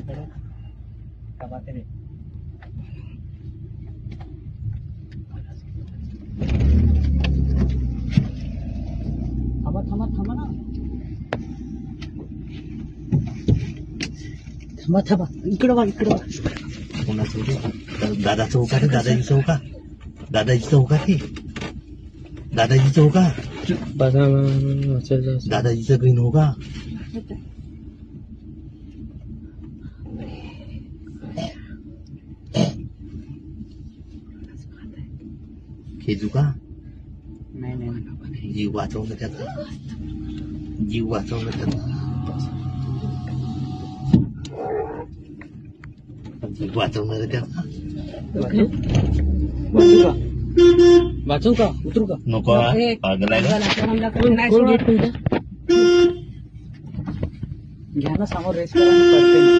इकडे कमाते रे. थांबा थांबा थांबा ना. थांबा थांबा इकडं बघ इकडं बघ. कोणाचं रे? दादा चौका रे, दादाजी चौका, दादाजी चौका रे, दादाजी चौका, दादाजीचं काही नव्हता. खेजू का? नाही नाही जीव वाचवलं त्याचा, जीव वाचवलं त्याचा, जीव वाचवणार त्याचा. वाचू का उतरू का नको पागल आहे घ्या ना समोर रेस करा.